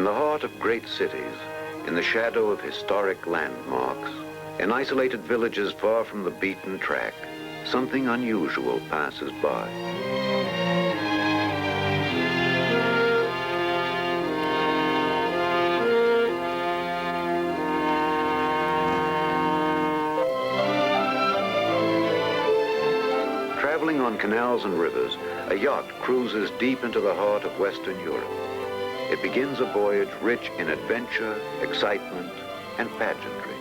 the heart of great cities, in the shadow of historic landmarks, in isolated villages far from the beaten track, something unusual passes by. Traveling on canals and rivers, a yacht cruises deep into the heart of Western Europe. It begins a voyage rich in adventure, excitement, and pageantry.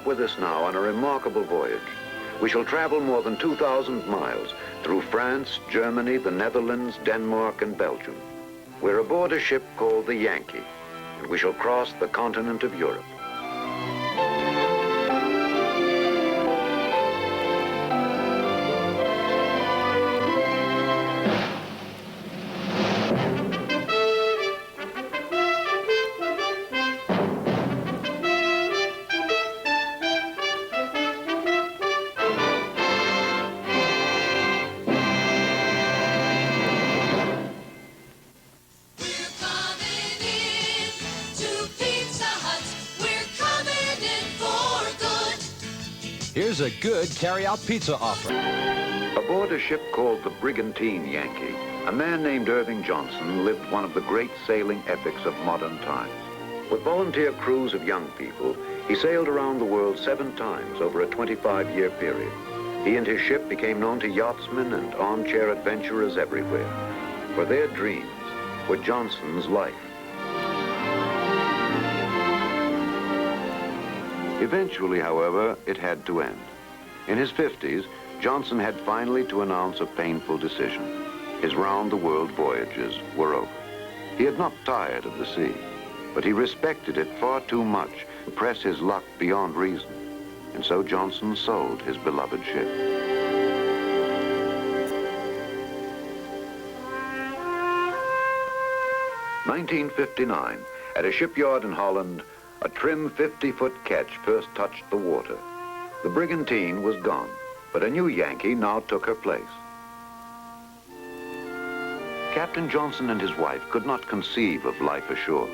With us now on a remarkable voyage. We shall travel more than 2,000 miles through France, Germany, the Netherlands, Denmark, and Belgium. We're aboard a ship called the Yankee, and we shall cross the continent of Europe. Here's a good carry-out pizza offer. Aboard a ship called the Brigantine Yankee, a man named Irving Johnson lived one of the great sailing epics of modern times. With volunteer crews of young people, he sailed around the world 7 times over a 25-year period. He and his ship became known to yachtsmen and armchair adventurers everywhere, for their dreams were Johnson's life. Eventually, however, it had to end. In his 50s, Johnson had finally to announce a painful decision. His round-the-world voyages were over. He had not tired of the sea, but he respected it far too much to press his luck beyond reason. And so Johnson sold his beloved ship. "1959, at a shipyard in Holland, a trim 50-foot ketch first touched the water. The Brigantine was gone, but a new Yankee now took her place. Captain Johnson and his wife could not conceive of life ashore.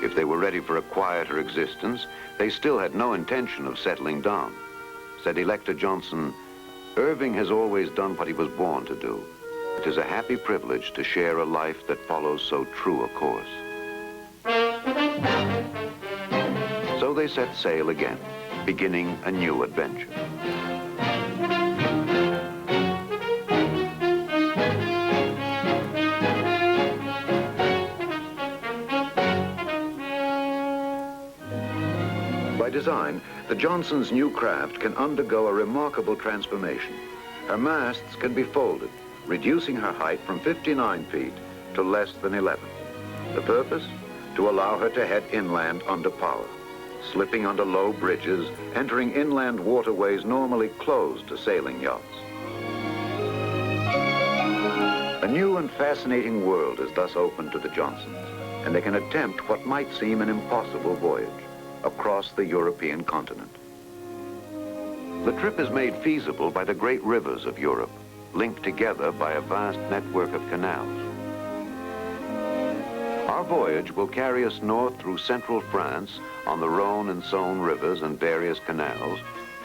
If they were ready for a quieter existence, they still had no intention of settling down. Said Elector Johnson, "Irving has always done what he was born to do. It is a happy privilege to share a life that follows so true a course." So they set sail again, beginning a new adventure. By design, the Johnson's new craft can undergo a remarkable transformation. Her masts can be folded, reducing her height from 59 feet to less than 11. The purpose? To allow her to head inland under power, slipping under low bridges, entering inland waterways normally closed to sailing yachts. A new and fascinating world is thus open to the Johnsons, and they can attempt what might seem an impossible voyage across the European continent. The trip is made feasible by the great rivers of Europe, linked together by a vast network of canals. Our voyage will carry us north through central France on the Rhone and Saône rivers and various canals,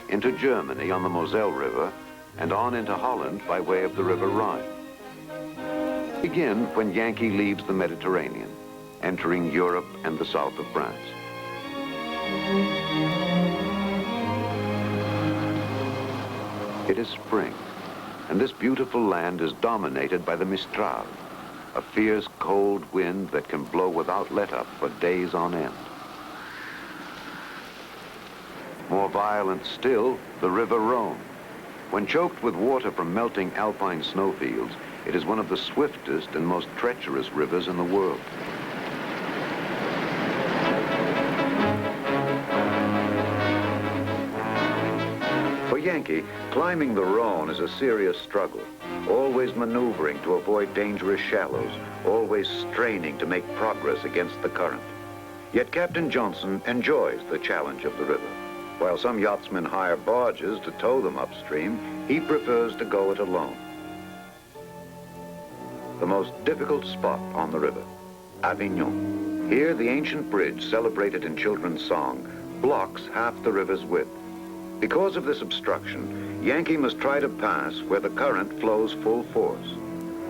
into Germany on the Moselle River, and on into Holland by way of the River Rhine. Begin when Yankee leaves the Mediterranean, entering Europe and the south of France. It is spring, and this beautiful land is dominated by the Mistral, a fierce, cold wind that can blow without let-up for days on end. More violent still, the River Rhone. When choked with water from melting alpine snowfields, It is one of the swiftest and most treacherous rivers in the world. For Yankee, climbing the Rhone is a serious struggle, always maneuvering to avoid dangerous shallows, always straining to make progress against the current. Yet Captain Johnson enjoys the challenge of the river. While some yachtsmen hire barges to tow them upstream, he prefers to go it alone. The most difficult spot on the river, Avignon. Here, the ancient bridge, celebrated in children's song, blocks half the river's width. Because of this obstruction, Yankee must try to pass where the current flows full force.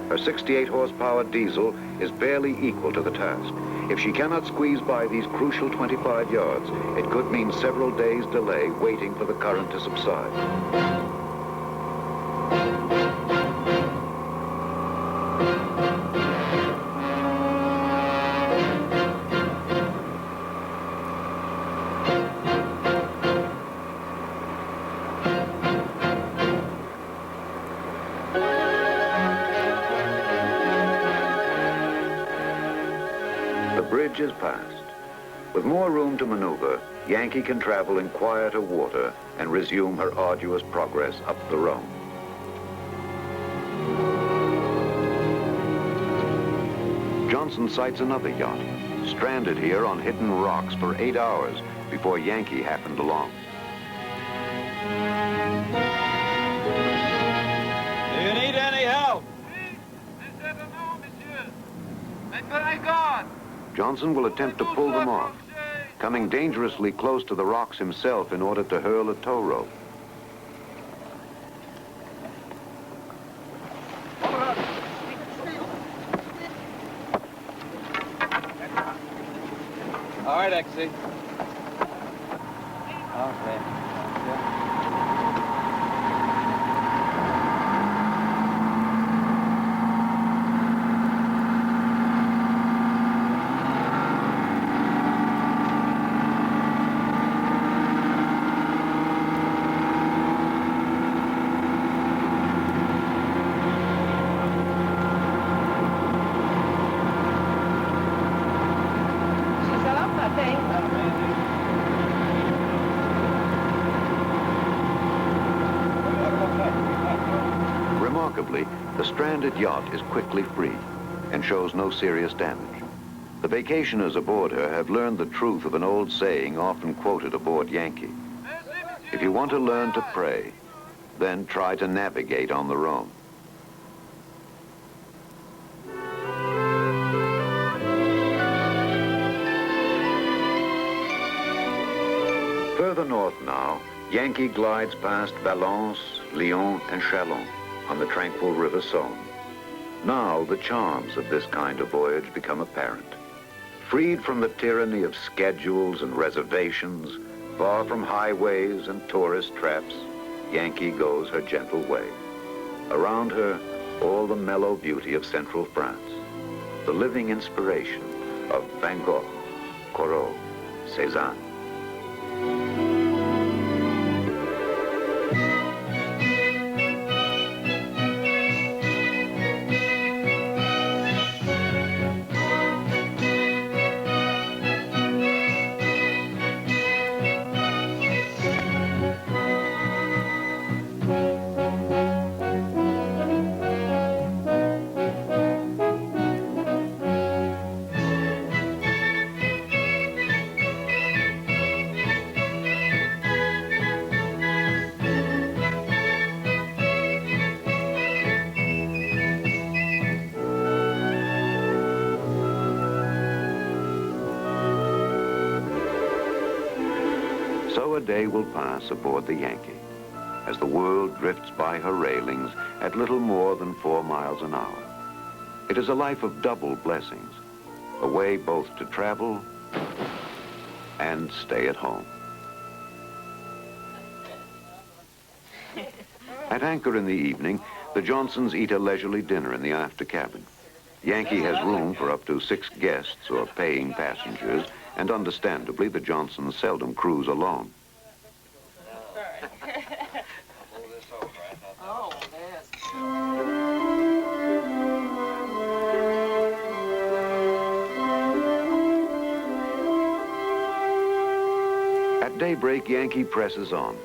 Her 68 horsepower diesel is barely equal to the task. If she cannot squeeze by these crucial 25 yards, it could mean several days' delay waiting for the current to subside. The bridge is passed. With more room to maneuver, Yankee can travel in quieter water and resume her arduous progress up the Rhone. Johnson sights another yacht, stranded here on hidden rocks for 8 hours before Yankee happened along. Do you need any help? Johnson will attempt to pull them off, coming dangerously close to the rocks himself in order to hurl a tow rope. All right, XC. Okay. Remarkably, the stranded yacht is quickly free and shows no serious damage. The vacationers aboard her have learned the truth of an old saying often quoted aboard Yankee. If you want to learn to pray, then try to navigate on the Rhone. Further north now, Yankee glides past Valence, Lyon, and Chalon on the tranquil River Saône. Now the charms of this kind of voyage become apparent. Freed from the tyranny of schedules and reservations, far from highways and tourist traps, Yankee goes her gentle way. Around her, all the mellow beauty of central France, the living inspiration of Van Gogh, Corot, Cézanne. So a day will pass aboard the Yankee, as the world drifts by her railings at little more than 4 miles an hour. It is a life of double blessings, a way both to travel and stay at home. At anchor in the evening, the Johnsons eat a leisurely dinner in the after cabin. Yankee has room for up to 6 guests or paying passengers, and understandably, the Johnsons seldom cruise alone. At daybreak, Yankee presses on.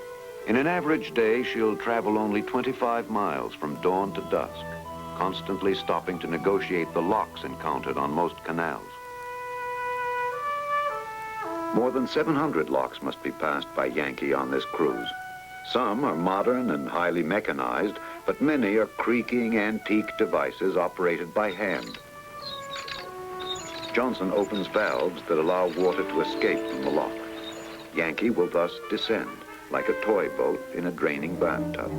In an average day, she'll travel only 25 miles from dawn to dusk, constantly stopping to negotiate the locks encountered on most canals. More than 700 locks must be passed by Yankee on this cruise. Some are modern and highly mechanized, but many are creaking, antique devices operated by hand. Johnson opens valves that allow water to escape from the lock. Yankee will thus descend, like a toy boat in a draining bathtub.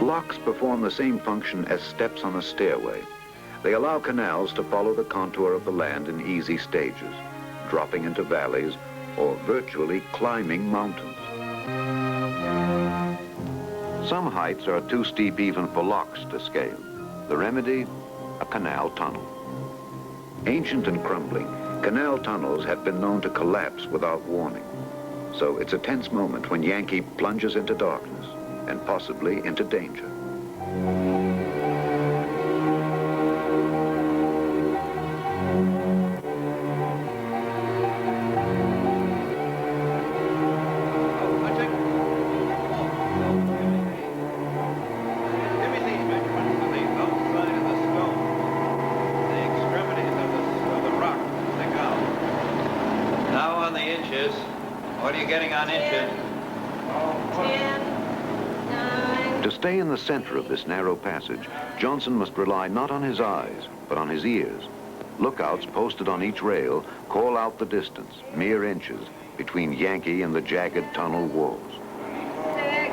Locks perform the same function as steps on a stairway. They allow canals to follow the contour of the land in easy stages, dropping into valleys or virtually climbing mountains. Some heights are too steep even for locks to scale. The remedy, a canal tunnel. Ancient and crumbling, canal tunnels have been known to collapse without warning. So it's a tense moment when Yankee plunges into darkness and possibly into danger. What are you getting on inches? 10, 9. To stay in the center of this narrow passage, Johnson must rely not on his eyes, but on his ears. Lookouts posted on each rail call out the distance, mere inches, between Yankee and the jagged tunnel walls. 6,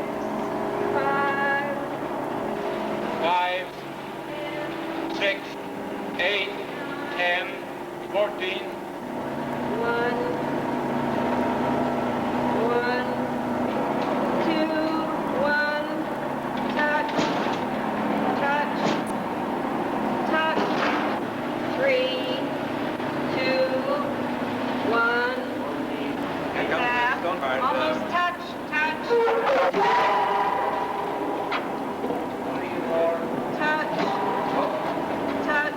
5. 5, 6, 8, 10, 14. 1, 2, 1, touch, touch, touch, 3, 2, 1, Here comes tap, the stone part. almost touch, touch, touch, touch,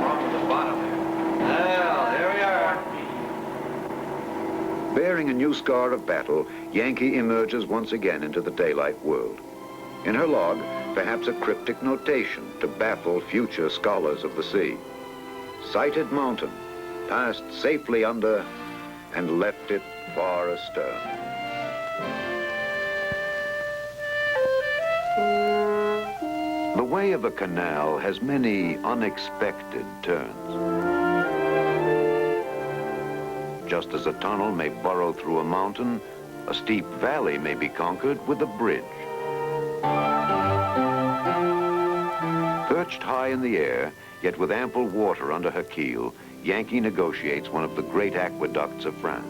Wrong with the bottom there. Well, here we are. Bearing a new scar of battle, Yankee emerges once again into the daylight world. In her log, perhaps a cryptic notation to baffle future scholars of the sea. Sighted mountain, passed safely under, and left it far astern. The way of a canal has many unexpected turns. Just as a tunnel may burrow through a mountain, a steep valley may be conquered with a bridge. Perched high in the air, yet with ample water under her keel, Yankee negotiates one of the great aqueducts of France.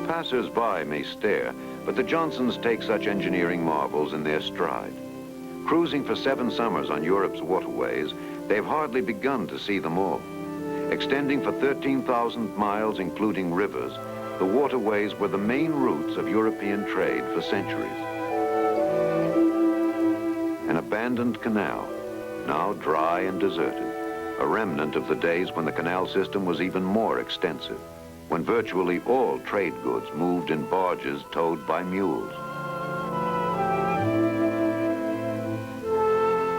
Passers-by may stare, but the Johnsons take such engineering marvels in their stride. Cruising for 7 summers on Europe's waterways, they've hardly begun to see them all. Extending for 13,000 miles, including rivers, the waterways were the main routes of European trade for centuries. An abandoned canal, now dry and deserted, a remnant of the days when the canal system was even more extensive, when virtually all trade goods moved in barges towed by mules.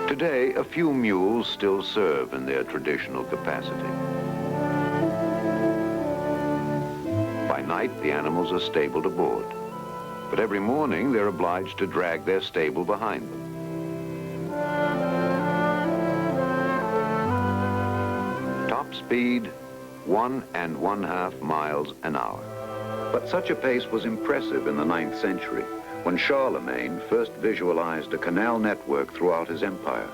Today, a few mules still serve in their traditional capacity. By night, the animals are stabled aboard, but every morning they're obliged to drag their stable behind them. Top speed, 1 1/2 miles an hour. But such a pace was impressive in the 9th century, when Charlemagne first visualized a canal network throughout his empire.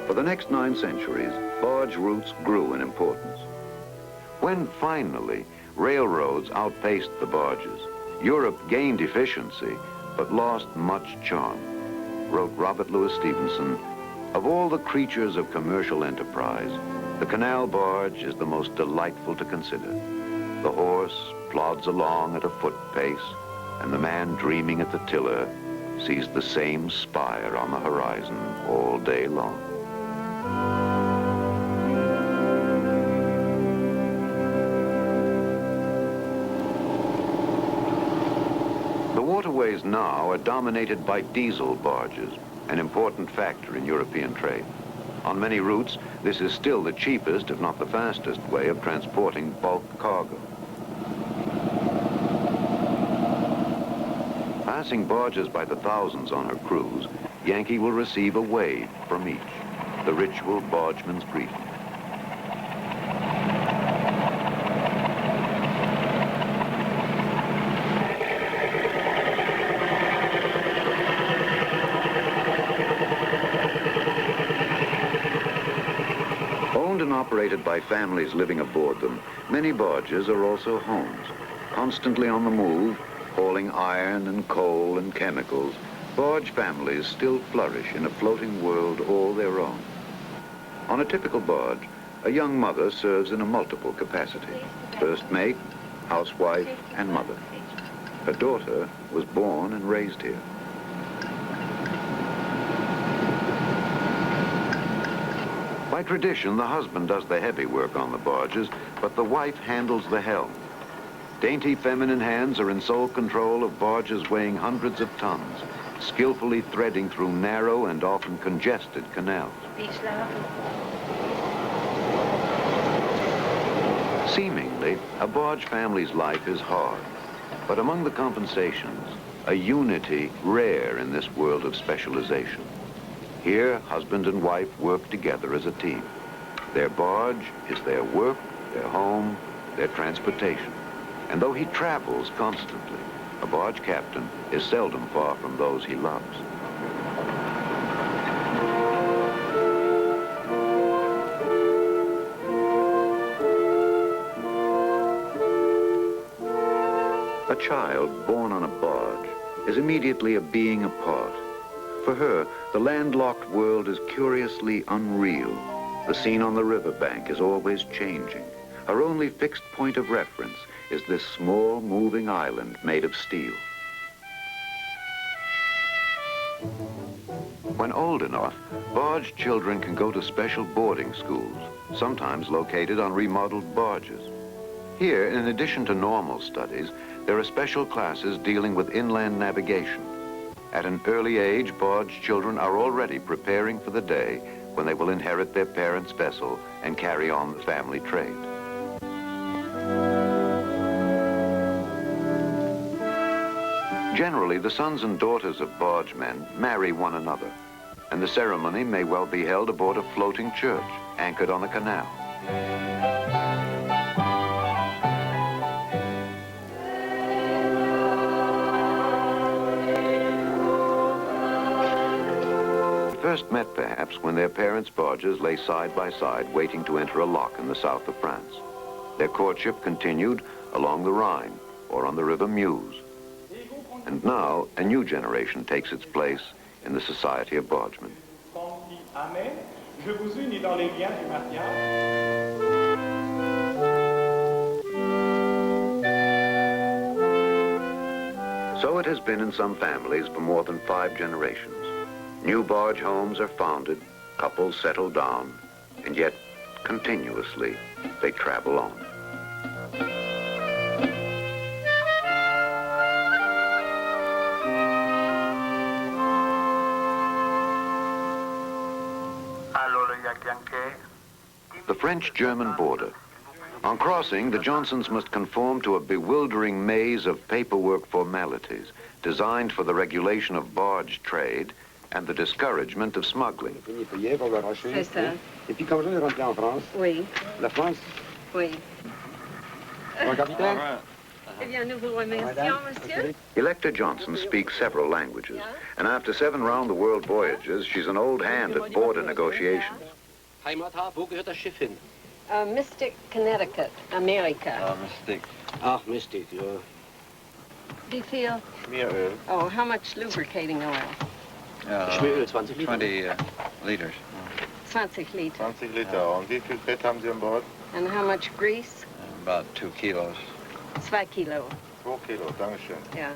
For the next 9 centuries, barge routes grew in importance. When finally railroads outpaced the barges, Europe gained efficiency, but lost much charm. Wrote Robert Louis Stevenson, "Of all the creatures of commercial enterprise, The canal barge is the most delightful to consider. The horse plods along at a foot pace, and the man dreaming at the tiller sees the same spire on the horizon all day long. The waterways now are dominated by diesel barges, an important factor in European trade. On many routes, this is still the cheapest, if not the fastest, way of transporting bulk cargo. Passing barges by the thousands on her cruise, Yankee will receive a wave from each, the ritual bargeman's greeting. Owned and operated by families living aboard them, many barges are also homes. Constantly on the move, hauling iron and coal and chemicals, barge families still flourish in a floating world all their own. On a typical barge, a young mother serves in a multiple capacity: first mate, housewife, and mother. Her daughter was born and raised here. By tradition, the husband does the heavy work on the barges, but the wife handles the helm. Dainty feminine hands are in sole control of barges weighing hundreds of tons, skillfully threading through narrow and often congested canals. Seemingly, a barge family's life is hard, but among the compensations, a unity rare in this world of specialization. Here, husband and wife work together as a team. Their barge is their work, their home, their transportation. And though he travels constantly, a barge captain is seldom far from those he loves. A child born on a barge is immediately a being apart. For her, the landlocked world is curiously unreal. The scene on the riverbank is always changing. Her only fixed point of reference is this small, moving island made of steel. When old enough, barge children can go to special boarding schools, sometimes located on remodeled barges. Here, in addition to normal studies, there are special classes dealing with inland navigation. At an early age, barge children are already preparing for the day when they will inherit their parents' vessel and carry on the family trade. Generally, the sons and daughters of bargemen marry one another, and the ceremony may well be held aboard a floating church anchored on the canal. First met perhaps when their parents' barges lay side by side waiting to enter a lock in the south of France. Their courtship continued along the Rhine or on the River Meuse. And now a new generation takes its place in the society of bargemen. So it has been in some families for more than 5 generations. New barge homes are founded, couples settle down, and yet continuously they travel on. The French-German border. On crossing, the Johnsons must conform to a bewildering maze of paperwork formalities designed for the regulation of barge trade and the discouragement of smuggling. C'est ça. Et puis comme je vais rentrer en France, Oui, la France, oui. mon capitaine. Eh bien, nous vous remercions, monsieur. Electa Johnson speaks several languages, and after 7 round-the-world voyages, she's an old hand at border negotiations. Heimathafen, wo gehört das Schiff hin? Mystic, Connecticut, America. Mystic. Ach, Mystic, ja. Do you feel? Schmieröl. Oh, how much lubricating oil? Schmieröl, 20 Liter. 20 liters. 20 Liter. 20 Liter. Und wie viel Fett haben Sie an Bord? And how much grease? About 2 kilos. 2 Kilo. 2 Kilo, Dankeschön. Ja.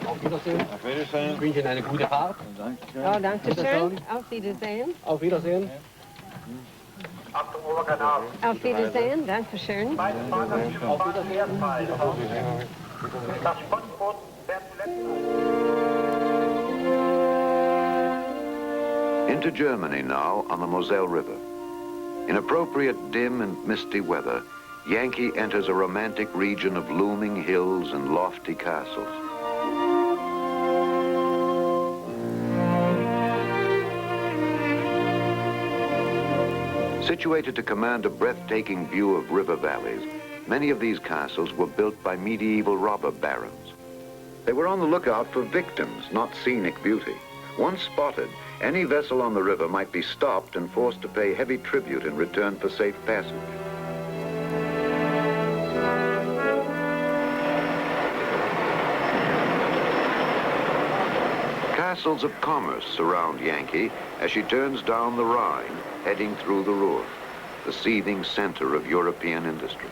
Auf Wiedersehen. Auf Wiedersehen. Ich wünsche Ihnen eine gute Fahrt. Oh, danke schön. Auf Wiedersehen. Auf Wiedersehen. Auf Wiedersehen. Danke schön. Auf Wiedersehen. Into Germany now on the Moselle River. In appropriate dim and misty weather, Yankee enters a romantic region of looming hills and lofty castles. Situated to command a breathtaking view of river valleys, many of these castles were built by medieval robber barons. They were on the lookout for victims, not scenic beauty. Once spotted, any vessel on the river might be stopped and forced to pay heavy tribute in return for safe passage. Castles of commerce surround Yankee as she turns down the Rhine, heading through the Ruhr, the seething center of European industry.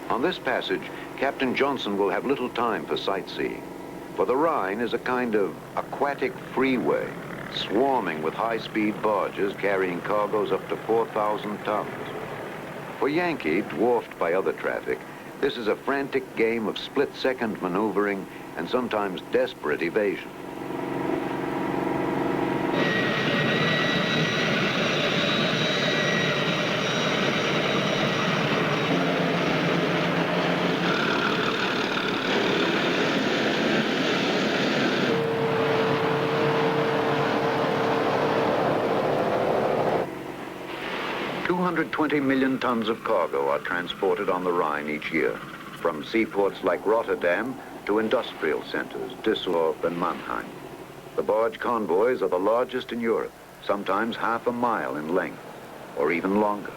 On this passage, Captain Johnson will have little time for sightseeing, for the Rhine is a kind of aquatic freeway, swarming with high-speed barges carrying cargoes up to 4,000 tons. For Yankee, dwarfed by other traffic, this is a frantic game of split-second maneuvering and sometimes desperate evasion. $220 million tons of cargo are transported on the Rhine each year, from seaports like Rotterdam to industrial centers, Düsseldorf and Mannheim. The barge convoys are the largest in Europe, sometimes half a mile in length, or even longer.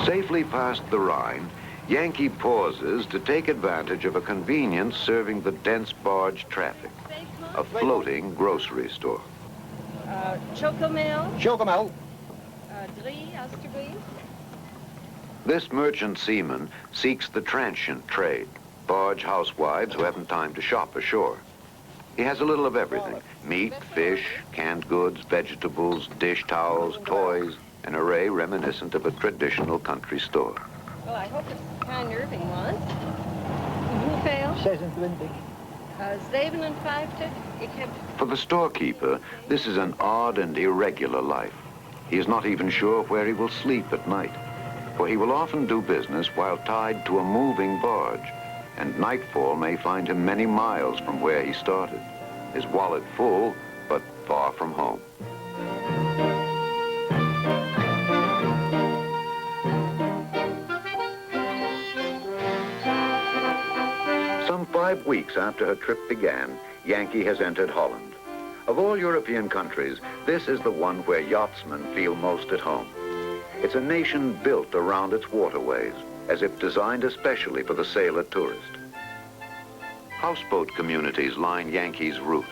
Safely past the Rhine, Yankee pauses to take advantage of a convenience serving the dense barge traffic, a floating grocery store. Chocomel. Chocomel. 3, alsjeblieft. This merchant seaman seeks the transient trade, barge housewives who haven't time to shop ashore. He has a little of everything: meat, fish, canned goods, vegetables, dish towels, toys, an array reminiscent of a traditional country store. Well, I hope it's the kind Irving wants. Hoeveel? 26. 57. Ik heb... For the storekeeper, this is an odd and irregular life. He is not even sure where he will sleep at night, for he will often do business while tied to a moving barge, and nightfall may find him many miles from where he started, his wallet full, but far from home. Some 5 weeks after her trip began, Yankee has entered Holland. Of all European countries, this is the one where yachtsmen feel most at home. It's a nation built around its waterways, as if designed especially for the sailor tourist. Houseboat communities line Yankee's route.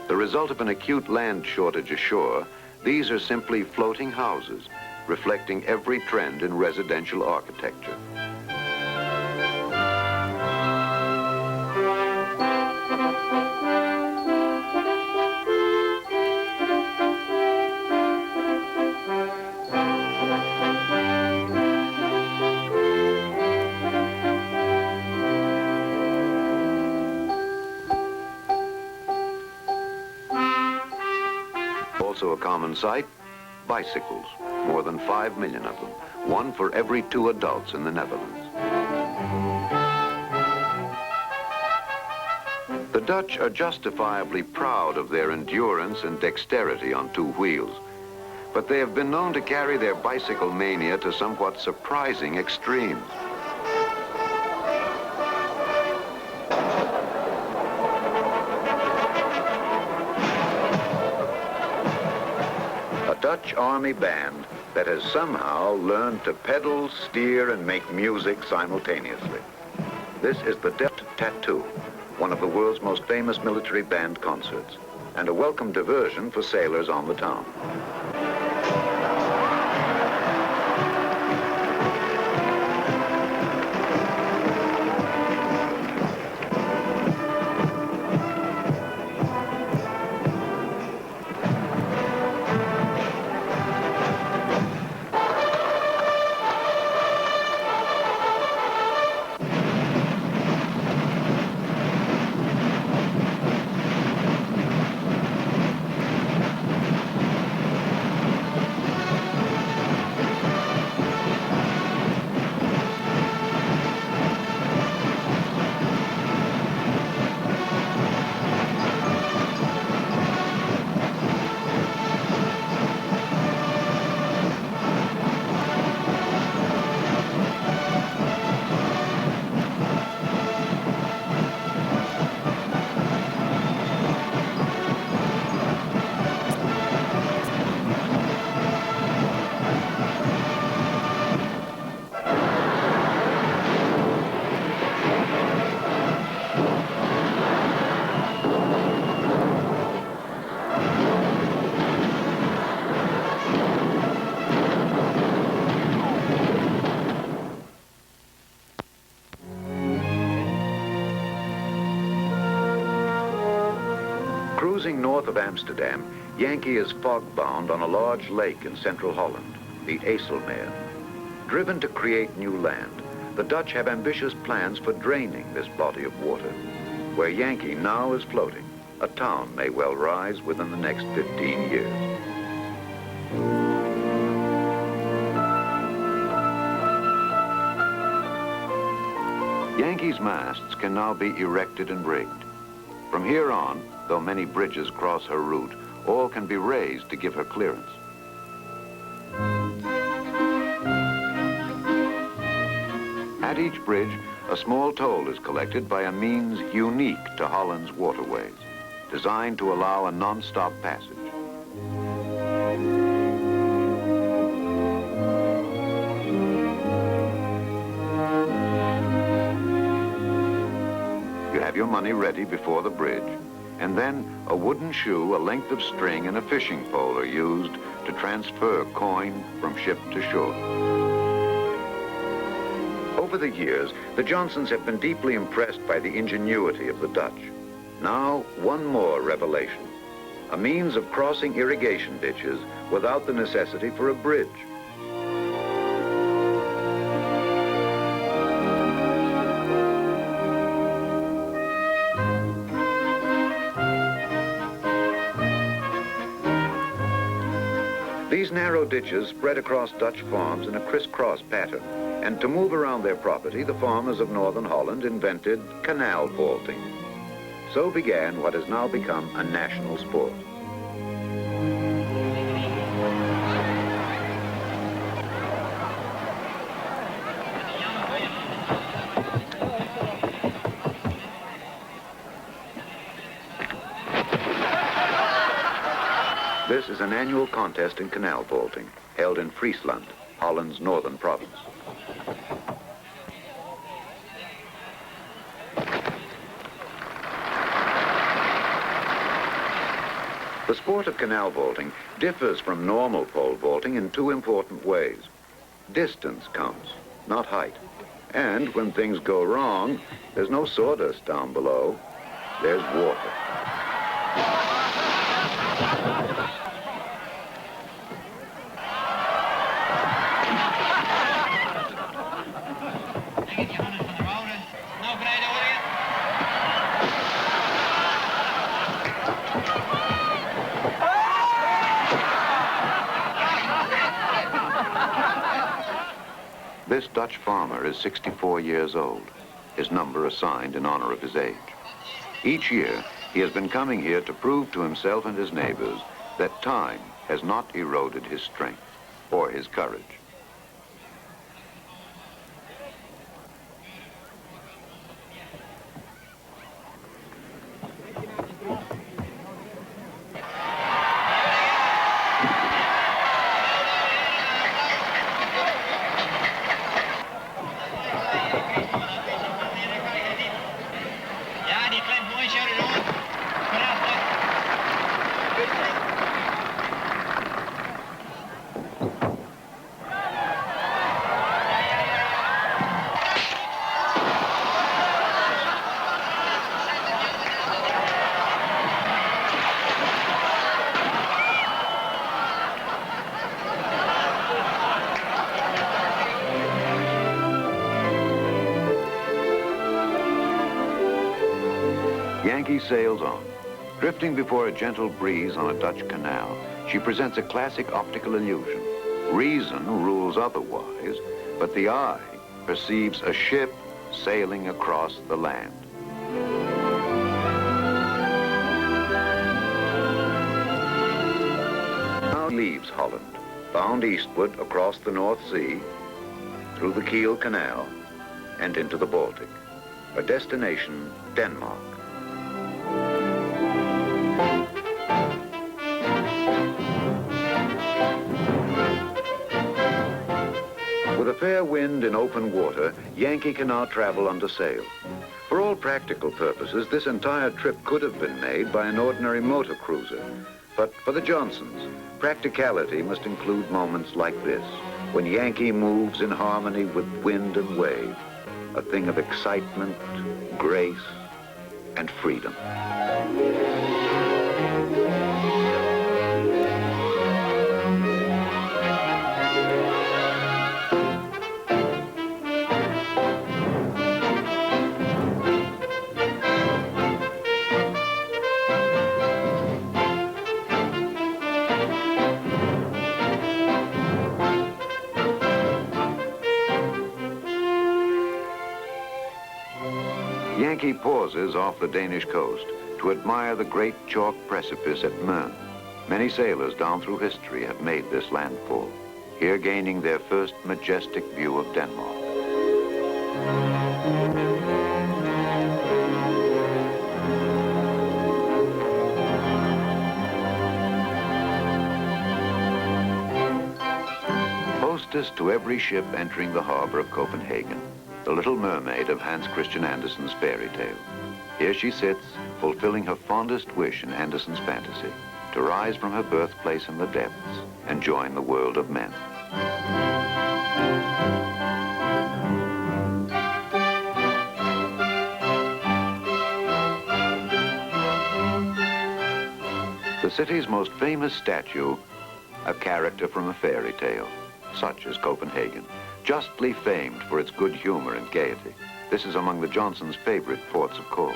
The result of an acute land shortage ashore, these are simply floating houses, reflecting every trend in residential architecture. Also a common sight, bicycles, more than 5 million of them, one for every 2 adults in the Netherlands. The Dutch are justifiably proud of their endurance and dexterity on 2 wheels, but they have been known to carry their bicycle mania to somewhat surprising extremes. A Dutch army band that has somehow learned to pedal, steer, and make music simultaneously. This is the Deft Tattoo, one of the world's most famous military band concerts, and a welcome diversion for sailors on the town. Cruising north of Amsterdam, Yankee is fog-bound on a large lake in central Holland, the IJsselmeer. Driven to create new land, the Dutch have ambitious plans for draining this body of water. Where Yankee now is floating, a town may well rise within the next 15 years. Yankee's masts can now be erected and rigged. From here on, though many bridges cross her route, all can be raised to give her clearance. At each bridge, a small toll is collected by a means unique to Holland's waterways, designed to allow a non-stop passage. You have your money ready before the bridge, and then a wooden shoe, a length of string, and a fishing pole are used to transfer coin from ship to shore. Over the years, the Johnsons have been deeply impressed by the ingenuity of the Dutch. Now, one more revelation: a means of crossing irrigation ditches without the necessity for a bridge. These narrow ditches spread across Dutch farms in a crisscross pattern, and to move around their property, the farmers of northern Holland invented canal vaulting. So began what has now become a national sport. This is an annual contest in canal vaulting, held in Friesland, Holland's northern province. The sport of canal vaulting differs from normal pole vaulting in two important ways. Distance counts, not height. And when things go wrong, there's no sawdust down below, there's water. This Dutch farmer is 64 years old, his number assigned in honor of his age. Each year, he has been coming here to prove to himself and his neighbors that time has not eroded his strength or his courage. Yankee sails on. Drifting before a gentle breeze on a Dutch canal, she presents a classic optical illusion. Reason rules otherwise, but the eye perceives a ship sailing across the land. Now leaves Holland, bound eastward across the North Sea, through the Kiel Canal, and into the Baltic. A destination, Denmark. With a fair wind in open water, Yankee can now travel under sail. For all practical purposes, this entire trip could have been made by an ordinary motor cruiser. But for the Johnsons, practicality must include moments like this, when Yankee moves in harmony with wind and wave, a thing of excitement, grace, and freedom. Yankee pauses off the Danish coast to admire the great chalk precipice at Møn. Many sailors down through history have made this landfall, here gaining their first majestic view of Denmark. Hostess to every ship entering the harbor of Copenhagen, the little mermaid of Hans Christian Andersen's fairy tale. Here she sits, fulfilling her fondest wish in Andersen's fantasy, to rise from her birthplace in the depths and join the world of men. The city's most famous statue, a character from a fairy tale, such as Copenhagen, justly famed for its good humor and gaiety. This is among the Johnsons' favorite ports of call.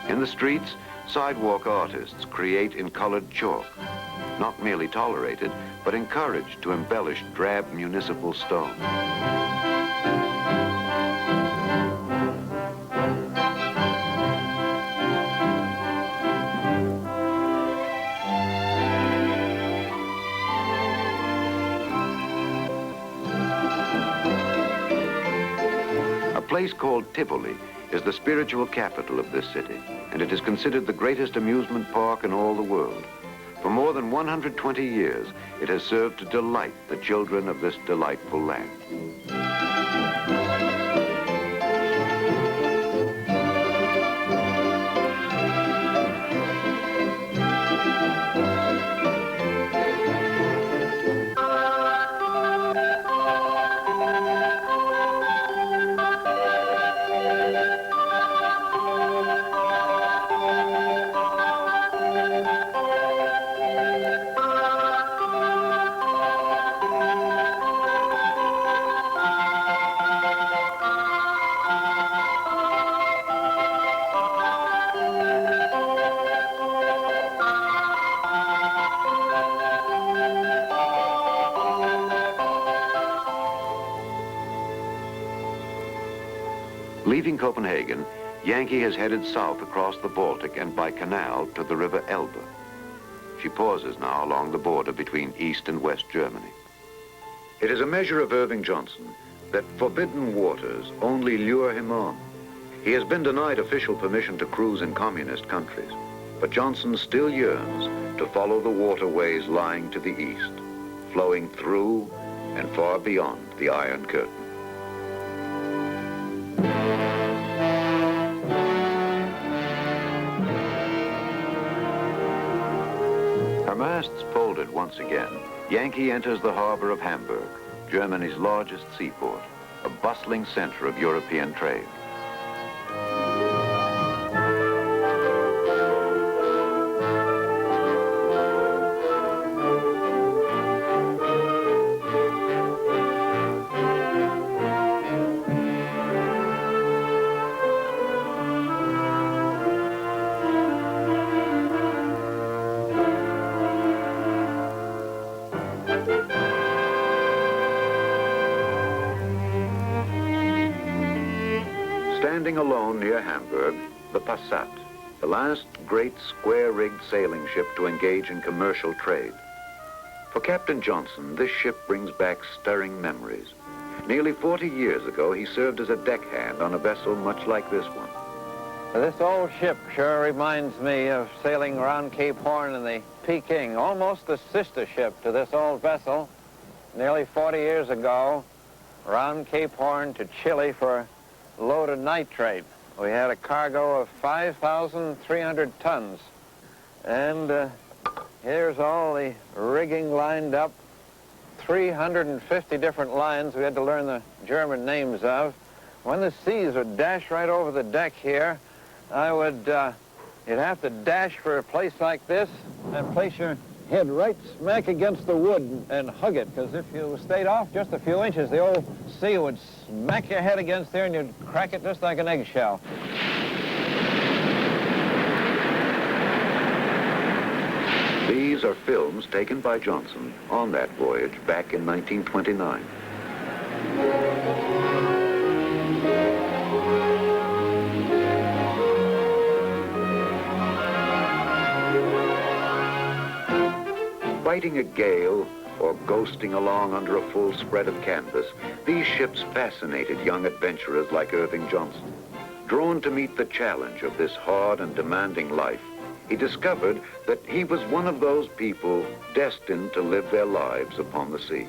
In the streets, sidewalk artists create in colored chalk, not merely tolerated, but encouraged to embellish drab municipal stone. A place called Tivoli is the spiritual capital of this city, and it is considered the greatest amusement park in all the world. For more than 120 years, it has served to delight the children of this delightful land. Leaving Copenhagen, Yankee has headed south across the Baltic and by canal to the river Elbe. She pauses now along the border between East and West Germany. It is a measure of Irving Johnson that forbidden waters only lure him on. He has been denied official permission to cruise in communist countries, but Johnson still yearns to follow the waterways lying to the east, flowing through and far beyond the Iron Curtain. Her masts folded once again, Yankee enters the harbor of Hamburg, Germany's largest seaport, a bustling center of European trade. Standing alone near Hamburg, the Passat, the last great square-rigged sailing ship to engage in commercial trade. For Captain Johnson, this ship brings back stirring memories. Nearly 40 years ago, he served as a deckhand on a vessel much like this one. This old ship sure reminds me of sailing around Cape Horn in the Peking, almost a sister ship to this old vessel. Nearly 40 years ago, around Cape Horn to Chile for a load of nitrate. We had a cargo of 5,300 tons. And here's all the rigging lined up, 350 different lines we had to learn the German names of. When the seas would dash right over the deck here, you'd have to dash for a place like this and place your head right smack against the wood and hug it, because if you stayed off just a few inches, the old sea would smack your head against there and you'd crack it just like an eggshell. These are films taken by Johnson on that voyage back in 1929. Fighting a gale or ghosting along under a full spread of canvas, these ships fascinated young adventurers like Irving Johnson. Drawn to meet the challenge of this hard and demanding life, he discovered that he was one of those people destined to live their lives upon the sea.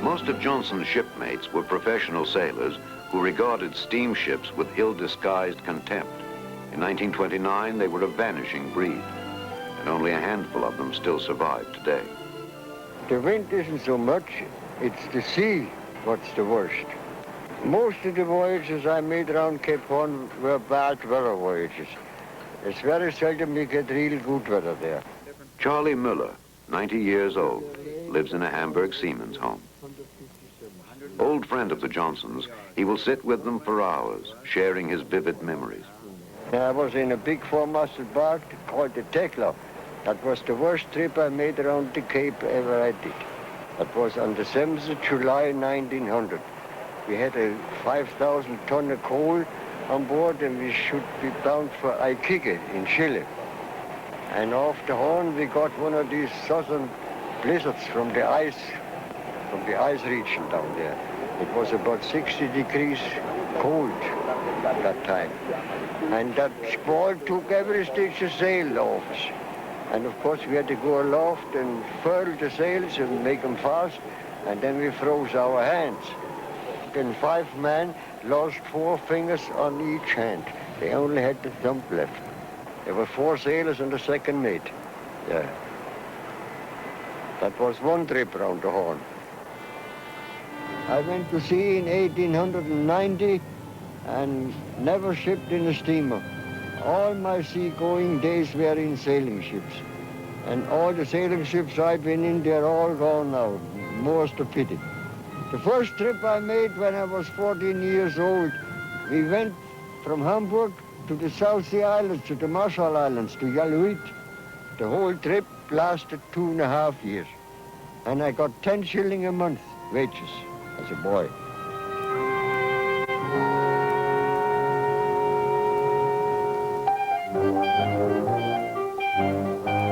Most of Johnson's shipmates were professional sailors who regarded steamships with ill-disguised contempt. In 1929, they were a vanishing breed, and only a handful of them still survive today. The wind isn't so much, it's the sea what's the worst. Most of the voyages I made around Cape Horn were bad weather voyages. It's very seldom you get real good weather there. Charlie Müller, 90 years old, lives in a Hamburg seaman's home. Old friend of the Johnsons, he will sit with them for hours, sharing his vivid memories. I was in a big four-masted bark called the Tekla. That was the worst trip I made around the Cape ever I did. That was on the 7th of July, 1900. We had a 5,000 ton of coal on board and we should be bound for Iquique in Chile. And off the Horn we got one of these southern blizzards from the ice region down there. It was about 60 degrees cold at that time. And that squall took every stitch of sail off us. And of course we had to go aloft and furl the sails and make them fast, and then we froze our hands. And 5 men lost 4 fingers on each hand. They only had the thumb left. There were 4 sailors and a second mate. Yeah. That was one trip around the Horn. I went to sea in 1890 and never shipped in a steamer. All my seagoing days were in sailing ships. And all the sailing ships I've been in, they're all gone now, most of pity. The first trip I made when I was 14 years old, we went from Hamburg to the South Sea Islands, to the Marshall Islands, to Yaluit. The whole trip lasted 2.5 years. And I got 10 shillings a month wages as a boy.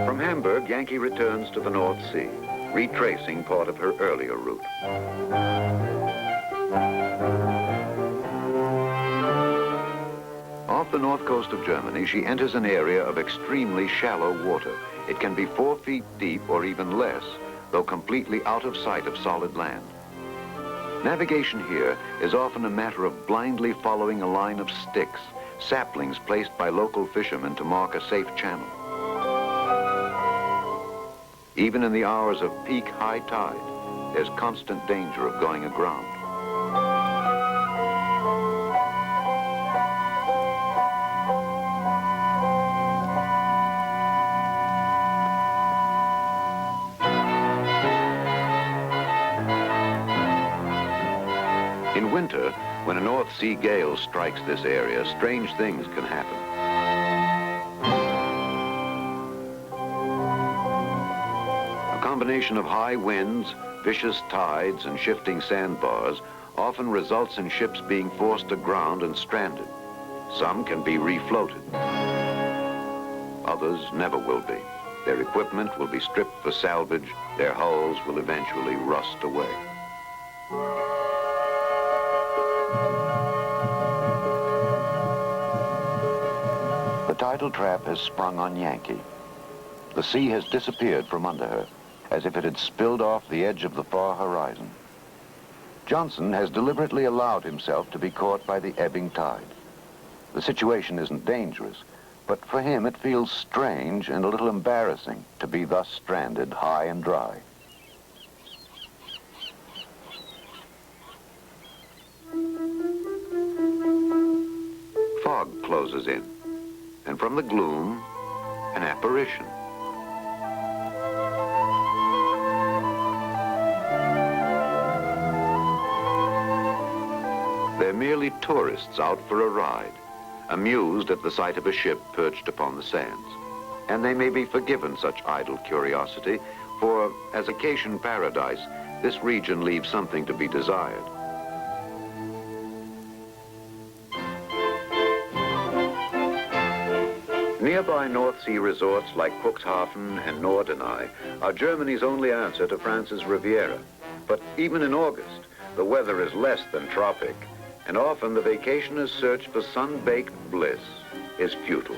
From Hamburg, Yankee returns to the North Sea, retracing part of her earlier route. Off the north coast of Germany, she enters an area of extremely shallow water. It can be 4 feet deep or even less, though completely out of sight of solid land. Navigation here is often a matter of blindly following a line of sticks, saplings placed by local fishermen to mark a safe channel. Even in the hours of peak high tide, there's constant danger of going aground. In winter, when a North Sea gale strikes this area, strange things can happen. A combination of high winds, vicious tides, and shifting sandbars often results in ships being forced aground and stranded. Some can be refloated. Others never will be. Their equipment will be stripped for salvage. Their hulls will eventually rust away. The tidal trap has sprung on Yankee. The sea has disappeared from under her, as if it had spilled off the edge of the far horizon. Johnson has deliberately allowed himself to be caught by the ebbing tide. The situation isn't dangerous, but for him it feels strange and a little embarrassing to be thus stranded high and dry. Fog closes in, and from the gloom, an apparition. They're merely tourists out for a ride, amused at the sight of a ship perched upon the sands. And they may be forgiven such idle curiosity, for as a vacation paradise, this region leaves something to be desired. Nearby North Sea resorts like Cuxhaven and Norderney are Germany's only answer to France's Riviera. But even in August, the weather is less than tropic, and often the vacationer's search for sun-baked bliss is futile.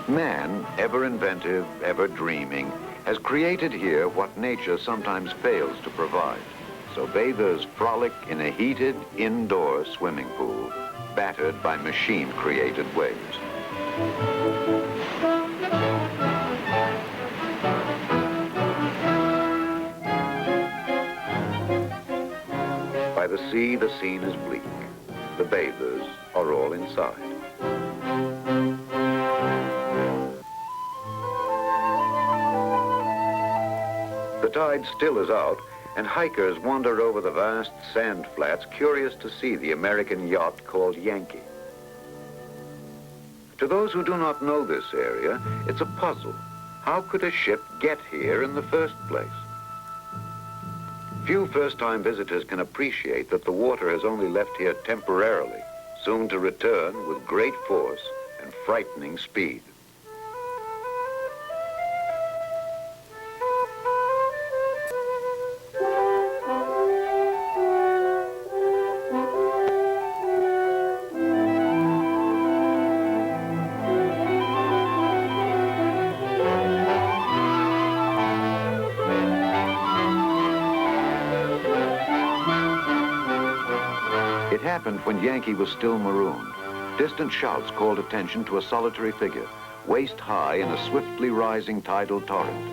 Man, ever inventive, ever dreaming, has created here what nature sometimes fails to provide. So bathers frolic in a heated indoor swimming pool, battered by machine-created waves. By the sea, the scene is bleak. The bathers are all inside. The tide still is out, and hikers wander over the vast sand flats, curious to see the American yacht called Yankee. To those who do not know this area, it's a puzzle. How could a ship get here in the first place? Few first-time visitors can appreciate that the water has only left here temporarily, soon to return with great force and frightening speed. It happened when Yankee was still marooned. Distant shouts called attention to a solitary figure, waist high in a swiftly rising tidal torrent.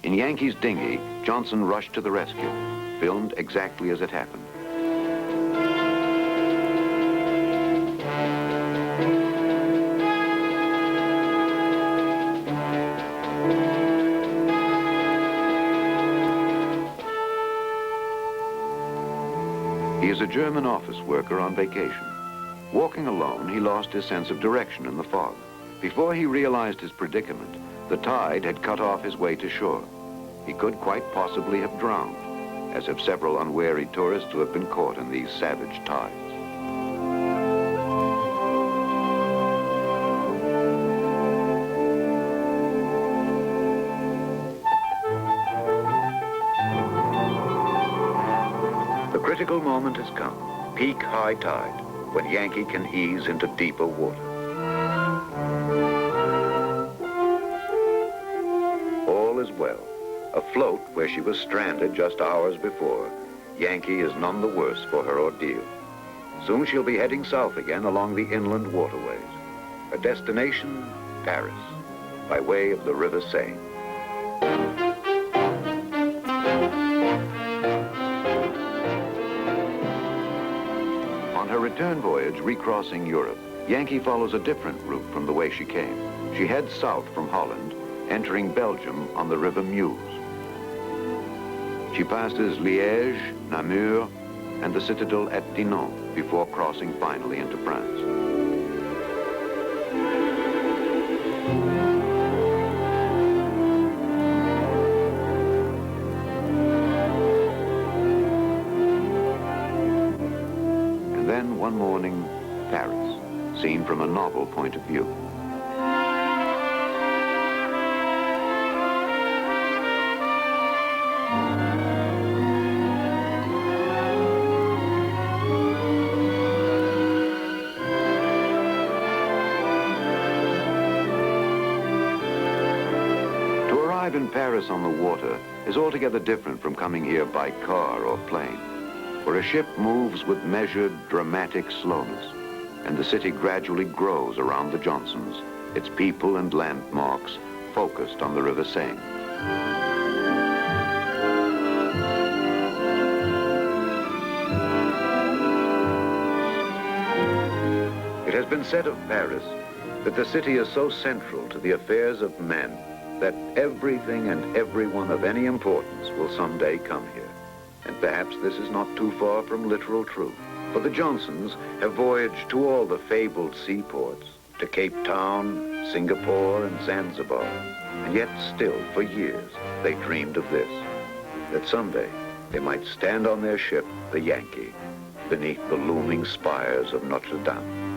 In Yankee's dinghy, Johnson rushed to the rescue, filmed exactly as it happened. He is a German office worker on vacation. Walking alone, he lost his sense of direction in the fog. Before he realized his predicament, the tide had cut off his way to shore. He could quite possibly have drowned, as have several unwary tourists who have been caught in these savage tides. The critical moment has come, peak high tide, when Yankee can ease into deeper water. All is well. Afloat where she was stranded just hours before, Yankee is none the worse for her ordeal. Soon she'll be heading south again along the inland waterways. Her destination, Paris, by way of the River Seine. On her return voyage, recrossing Europe, Yankee follows a different route from the way she came. She heads south from Holland, entering Belgium on the River Meuse. She passes Liège, Namur, and the citadel at Dinant before crossing finally into France. And then one morning, Paris, seen from a novel point of view. In Paris on the water is altogether different from coming here by car or plane, for a ship moves with measured, dramatic slowness, and the city gradually grows around the Johnsons, its people and landmarks focused on the River Seine. It has been said of Paris that the city is so central to the affairs of men that everything and everyone of any importance will someday come here. And perhaps this is not too far from literal truth. For the Johnsons have voyaged to all the fabled seaports, to Cape Town, Singapore, and Zanzibar. And yet still, for years, they dreamed of this, that someday they might stand on their ship, the Yankee, beneath the looming spires of Notre Dame.